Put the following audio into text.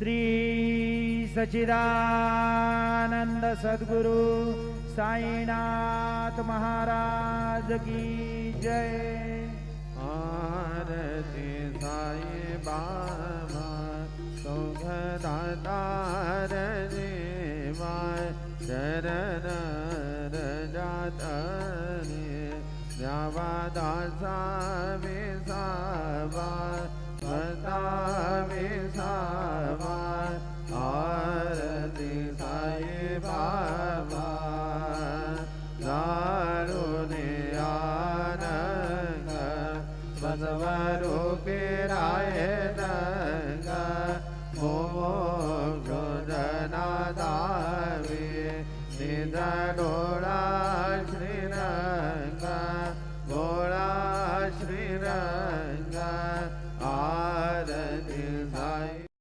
श्री सच्चिदानंद सद्गुरु साईनाथ महाराज की जय। आरती साई बाबा सुखदातार जीवाय शरण रजातने व्यावादासा विसावा